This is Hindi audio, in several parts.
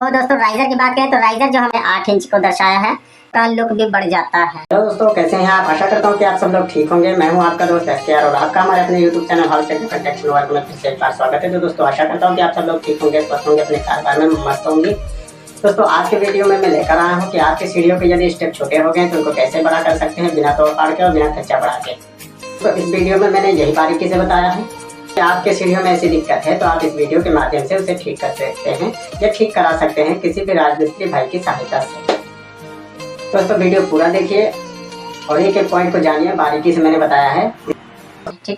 तो दोस्तों राइजर की बात करें तो राइजर जो हमें 8 इंच को दर्शाया है का लुक भी बढ़ जाता है। हेलो दोस्तों, कैसे हैं आप? आशा करता हूं कि आप सब लोग ठीक होंगे। मैं हूं आपका दोस्त SKR और आपका हमारे अपने YouTube channel house tech connection work में फिर से एक बार स्वागत है। तो दोस्तों आशा करता हूं कि आप सब लोग ठीक होंगे, स्वस्थ होंगे, अपने कारोबार में मस्त होंगे। दोस्तों आज के वीडियो में मैं लेकर आया हूँ कि आपके सीढ़ियों के यदि स्टेप छोटे हो गए तो उनको कैसे बड़ा कर सकते हैं बिना तोड़ फाड़ के और बिना खर्चा बढ़ा के। तो इस वीडियो में मैंने यही बारीकी से बताया है कि आपके सीढ़ियों में ऐसी दिक्कत है तो आप इस वीडियो के माध्यम से उसे ठीक कर सकते हैं या ठीक करा सकते हैं किसी भी राजमिस्त्री भाई की सहायता से। दोस्तों वीडियो पूरा देखिए और एक एक पॉइंट को जानिए, बारीकी से मैंने बताया है। ठीक है।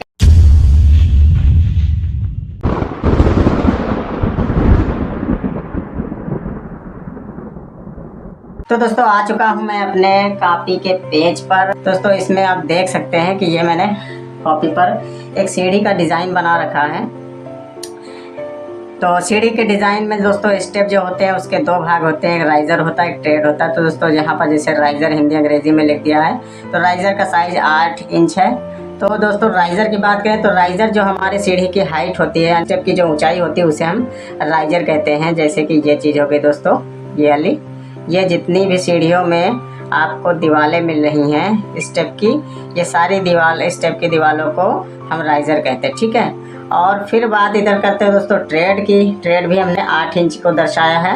तो दोस्तों आ चुका हूं मैं अपने कॉपी के पेज पर। दोस्तों इसमें आप देख सकते हैं कि ये मैंने कॉपी पर एक सीढ़ी का डिज़ाइन बना रखा है। तो सीढ़ी के डिज़ाइन में दोस्तों स्टेप जो होते हैं उसके दो भाग होते हैं, एक राइज़र होता है, एक ट्रेड होता है। तो दोस्तों यहाँ पर जैसे राइज़र हिंदी अंग्रेजी में लिख दिया है तो राइज़र का साइज 8 इंच है। तो दोस्तों राइज़र की बात करें तो राइज़र जो हमारे सीढ़ी की हाइट होती है, स्टेप की जो ऊंचाई होती है उसे हम राइज़र कहते हैं। जैसे कि ये चीज़ हो गई दोस्तों, ये वाली, ये जितनी भी सीढ़ियों में आपको दीवारें मिल रही हैं स्टेप की, ये सारी स्टेप की दीवारों को हम राइज़र कहते हैं। ठीक है। और फिर बात इधर करते हैं दोस्तों ट्रेड की। ट्रेड भी हमने 8 इंच को दर्शाया है,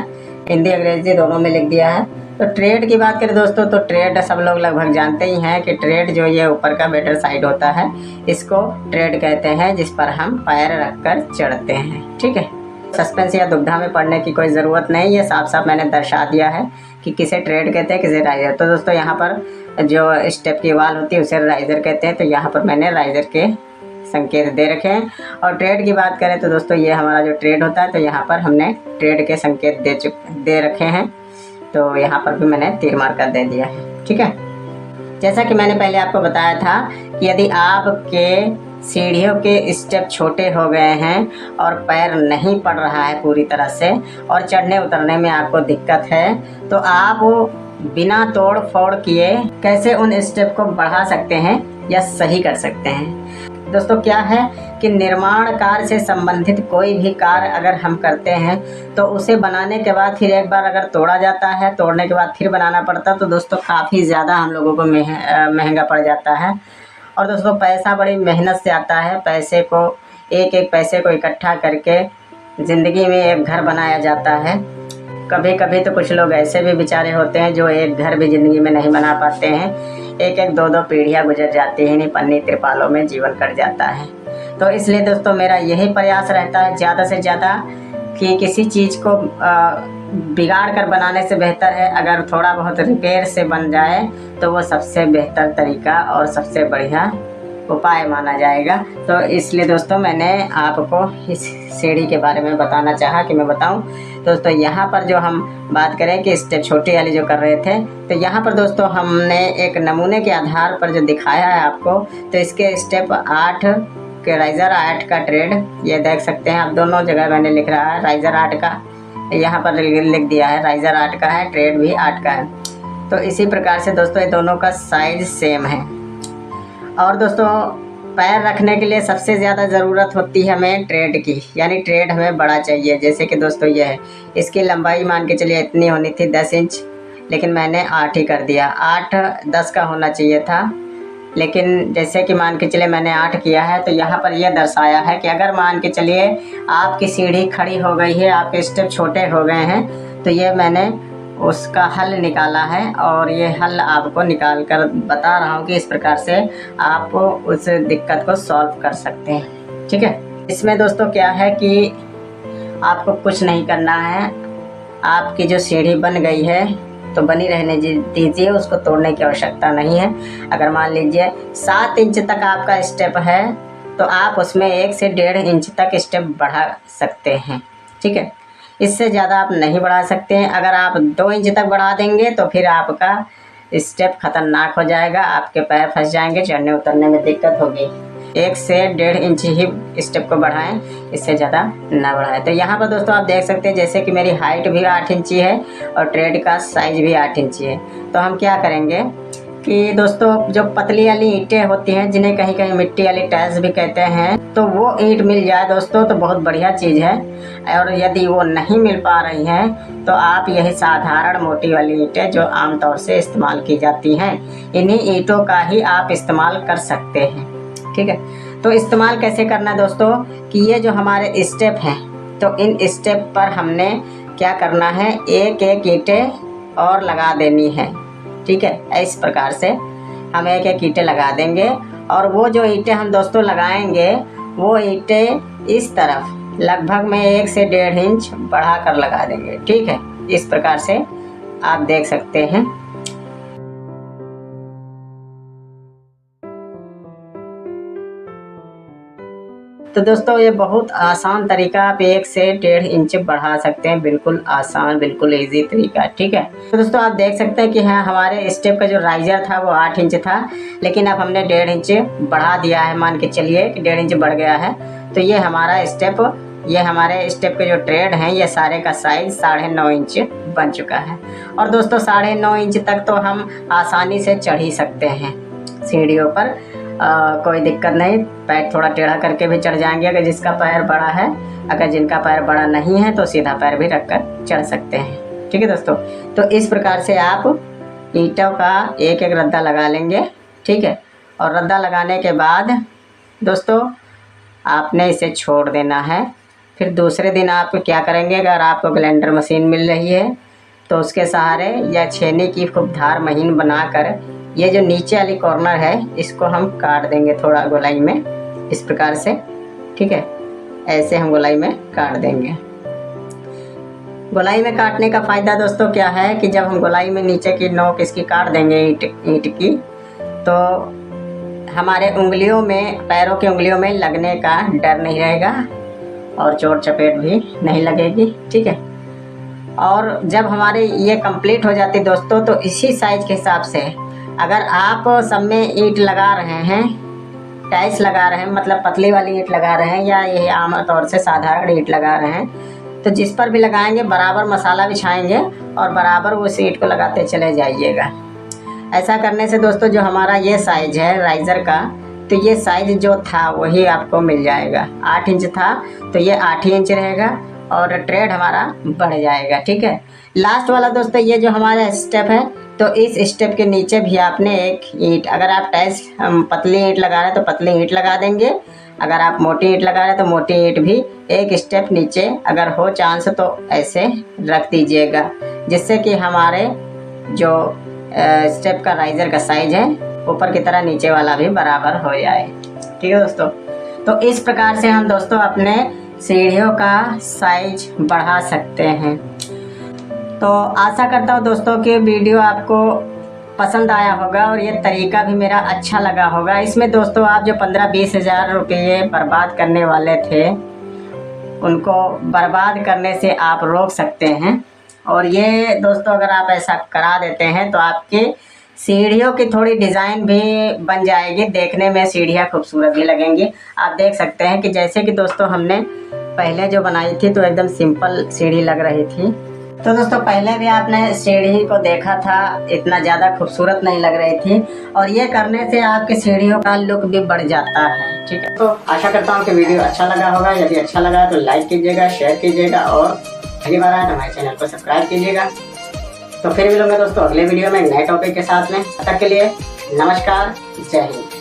हिंदी अंग्रेजी दोनों में लिख दिया है। तो ट्रेड की बात करें दोस्तों तो ट्रेड सब लोग लगभग जानते ही हैं कि ट्रेड जो ये ऊपर का बेटर साइड होता है इसको ट्रेड कहते हैं, जिस पर हम पैर रखकर चढ़ते हैं। ठीक है। सस्पेंस या दुविधा में पड़ने की कोई ज़रूरत नहीं, ये साफ साफ मैंने दर्शा दिया है कि किसे ट्रेड कहते हैं किसे राइज़र। तो दोस्तों यहाँ पर जो स्टेप की वाल होती है उसे राइज़र कहते हैं। तो यहाँ पर मैंने राइज़र के संकेत दे रखे हैं। और ट्रेड की बात करें तो दोस्तों ये हमारा जो ट्रेड होता है तो यहाँ पर हमने ट्रेड के संकेत दे रखे हैं। तो यहाँ पर भी मैंने तीर मार्कर दे दिया है। ठीक है। जैसा कि मैंने पहले आपको बताया था कि यदि आपके सीढ़ियों के स्टेप छोटे हो गए हैं और पैर नहीं पड़ रहा है पूरी तरह से और चढ़ने उतरने में आपको दिक्कत है तो आप बिना तोड़ फोड़ किए कैसे उन स्टेप को बढ़ा सकते हैं या सही कर सकते हैं। दोस्तों क्या है कि निर्माण कार्य से संबंधित कोई भी कार्य अगर हम करते हैं तो उसे बनाने के बाद फिर एक बार अगर तोड़ा जाता है, तोड़ने के बाद फिर बनाना पड़ता तो दोस्तों काफ़ी ज़्यादा हम लोगों को महंगा पड़ जाता है। और दोस्तों पैसा बड़ी मेहनत से आता है। पैसे को एक एक पैसे को इकट्ठा करके ज़िंदगी में एक घर बनाया जाता है। कभी कभी तो कुछ लोग ऐसे भी बेचारे होते हैं जो एक घर भी ज़िंदगी में नहीं बना पाते हैं, एक एक दो दो पीढ़ियाँ गुजर जाती हैं, इन्हीं पन्नी त्रिपालों में जीवन कट जाता है। तो इसलिए दोस्तों मेरा यही प्रयास रहता है ज़्यादा से ज़्यादा कि किसी चीज़ को बिगाड़ कर बनाने से बेहतर है अगर थोड़ा बहुत रिपेयर से बन जाए तो वो सबसे बेहतर तरीका और सबसे बढ़िया उपाय माना जाएगा। तो इसलिए दोस्तों मैंने आपको इस सीढ़ी के बारे में बताना चाहा कि मैं बताऊं। दोस्तों यहाँ पर जो हम बात करें कि स्टेप छोटी वाली जो कर रहे थे तो यहाँ पर दोस्तों हमने एक नमूने के आधार पर जो दिखाया है आपको, तो इसके स्टेप 8 के राइज़र 8 का ट्रेड ये देख सकते हैं आप, दोनों जगह मैंने लिख रहा है राइज़र 8 का, यहाँ पर लिख दिया है राइज़र 8 का है, ट्रेड भी 8 का है। तो इसी प्रकार से दोस्तों ये दोनों का साइज सेम है। और दोस्तों पैर रखने के लिए सबसे ज़्यादा ज़रूरत होती है हमें ट्रेड की, यानी ट्रेड हमें बड़ा चाहिए। जैसे कि दोस्तों ये है, इसकी लंबाई मान के चलिए इतनी होनी थी 10 इंच, लेकिन मैंने 8 ही कर दिया। 8 10 का होना चाहिए था, लेकिन जैसे कि मान के चलिए मैंने 8 किया है। तो यहाँ पर यह दर्शाया है कि अगर मान के चलिए आपकी सीढ़ी खड़ी हो गई है, आपके स्टेप छोटे हो गए हैं, तो ये मैंने उसका हल निकाला है और ये हल आपको निकाल कर बता रहा हूँ कि इस प्रकार से आप उस दिक्कत को सॉल्व कर सकते हैं। ठीक है। इसमें दोस्तों क्या है कि आपको कुछ नहीं करना है, आपकी जो सीढ़ी बन गई है तो बनी रहने दीजिए, उसको तोड़ने की आवश्यकता नहीं है। अगर मान लीजिए 7 इंच तक आपका स्टेप है तो आप उसमें 1 से 1.5 इंच तक स्टेप बढ़ा सकते हैं। ठीक है। इससे ज़्यादा आप नहीं बढ़ा सकते हैं। अगर आप 2 इंच तक बढ़ा देंगे तो फिर आपका स्टेप खतरनाक हो जाएगा, आपके पैर फंस जाएंगे, चढ़ने उतरने में दिक्कत होगी। 1 से 1.5 इंच ही स्टेप को बढ़ाएं, इससे ज़्यादा ना बढ़ाएं। तो यहाँ पर दोस्तों आप देख सकते हैं जैसे कि मेरी हाइट भी 8 इंची है और ट्रेड का साइज भी 8 इंची है। तो हम क्या करेंगे कि दोस्तों जो पतली वाली ईंटें होती हैं, जिन्हें कहीं कहीं मिट्टी वाली टाइल्स भी कहते हैं, तो वो ईंट मिल जाए दोस्तों तो बहुत बढ़िया चीज़ है। और यदि वो नहीं मिल पा रही हैं तो आप यही साधारण मोटी वाली ईंटें जो आमतौर से इस्तेमाल की जाती हैं, इन्हीं ईंटों का ही आप इस्तेमाल कर सकते हैं। ठीक है, तो इस्तेमाल कैसे करना है दोस्तों कि ये जो हमारे स्टेप हैं, तो इन स्टेप पर हमने क्या करना है, एक एक ईंटें और लगा देनी है। ठीक है, इस प्रकार से हम एक एक ईंटें लगा देंगे और वो जो ईंटें हम दोस्तों लगाएंगे वो ईंटें इस तरफ लगभग में 1 से 1.5 इंच बढ़ा कर लगा देंगे। ठीक है, इस प्रकार से आप देख सकते हैं। तो दोस्तों ये बहुत आसान तरीका, आप 1 से 1.5 इंच बढ़ा सकते हैं, बिल्कुल आसान, बिल्कुल इजी तरीका। ठीक है, तो दोस्तों आप देख सकते हैं कि हाँ हमारे स्टेप का जो राइजर था वो 8 इंच था, लेकिन अब हमने 1.5 इंच बढ़ा दिया है। मान के चलिए कि 1.5 इंच बढ़ गया है। तो ये हमारा स्टेप, ये हमारे स्टेप के जो ट्रेड हैं, ये सारे का साइज 9.5 इंच बन चुका है। और दोस्तों 9.5 इंच तक तो हम आसानी से चढ़ ही सकते हैं सीढ़ियों पर, कोई दिक्कत नहीं। पैर थोड़ा टेढ़ा करके भी चढ़ जाएंगे अगर जिसका पैर बड़ा है। अगर जिनका पैर बड़ा नहीं है तो सीधा पैर भी रखकर चढ़ सकते हैं। ठीक है दोस्तों, तो इस प्रकार से आप ईंटों का एक एक रद्दा लगा लेंगे। ठीक है, और रद्दा लगाने के बाद दोस्तों आपने इसे छोड़ देना है। फिर दूसरे दिन आप क्या करेंगे, अगर आपको ग्राइंडर मशीन मिल रही है तो उसके सहारे या छेनी की खूब धार महीन बनाकर ये जो नीचे वाली कॉर्नर है इसको हम काट देंगे थोड़ा गोलाई में, इस प्रकार से। ठीक है, ऐसे हम गोलाई में काट देंगे। गोलाई में काटने का फ़ायदा दोस्तों क्या है कि जब हम गोलाई में नीचे की नोक इसकी काट देंगे ईंट की, तो हमारे उंगलियों में, पैरों की उंगलियों में लगने का डर नहीं रहेगा और चोट चपेट भी नहीं लगेगी। ठीक है, और जब हमारे ये कंप्लीट हो जाती दोस्तों, तो इसी साइज के हिसाब से अगर आप सब में ईंट लगा रहे हैं, टाइल्स लगा रहे हैं, मतलब पतली वाली ईंट लगा रहे हैं, या ये आम तौर से साधारण ईंट लगा रहे हैं, तो जिस पर भी लगाएंगे बराबर मसाला बिछाएंगे और बराबर उस ईंट को लगाते चले जाइएगा। ऐसा करने से दोस्तों जो हमारा ये साइज है राइजर का, तो ये साइज जो था वही आपको मिल जाएगा। 8 इंच था तो ये 8 ही इंच रहेगा और ट्रेड हमारा बढ़ जाएगा। ठीक है, लास्ट वाला दोस्तों ये जो हमारा स्टेप है, तो इस स्टेप के नीचे भी आपने एक ईंट, अगर आप टाइल्स पतली ईंट लगा रहे हैं तो पतली ईंट लगा देंगे, अगर आप मोटी ईंट लगा रहे हैं तो मोटी ईंट भी एक स्टेप नीचे अगर हो चांस तो ऐसे रख दीजिएगा, जिससे कि हमारे जो स्टेप का राइजर का साइज है ऊपर की तरह नीचे वाला भी बराबर हो जाए। ठीक है दोस्तों, तो इस प्रकार से हम दोस्तों अपने सीढ़ियों का साइज बढ़ा सकते हैं। तो आशा करता हूँ दोस्तों कि वीडियो आपको पसंद आया होगा और ये तरीका भी मेरा अच्छा लगा होगा। इसमें दोस्तों आप जो 15-20 हज़ार रुपये बर्बाद करने वाले थे, उनको बर्बाद करने से आप रोक सकते हैं। और ये दोस्तों अगर आप ऐसा करा देते हैं तो आपकी सीढ़ियों की थोड़ी डिज़ाइन भी बन जाएगी, देखने में सीढ़ियाँ खूबसूरत भी लगेंगी। आप देख सकते हैं कि जैसे कि दोस्तों हमने पहले जो बनाई थी तो एकदम सिंपल सीढ़ी लग रही थी। तो दोस्तों पहले भी आपने सीढ़ी को देखा था, इतना ज़्यादा खूबसूरत नहीं लग रही थी, और ये करने से आपकी सीढ़ियों का लुक भी बढ़ जाता है। ठीक है, तो आशा करता हूँ कि वीडियो अच्छा लगा होगा। यदि अच्छा लगा तो लाइक कीजिएगा, शेयर कीजिएगा और पहली बार आए तो हमारे चैनल को सब्सक्राइब कीजिएगा। तो फिर मिलूंगा दोस्तों अगले वीडियो में नए टॉपिक के साथ में। तब तक के लिए नमस्कार, जय हिंद।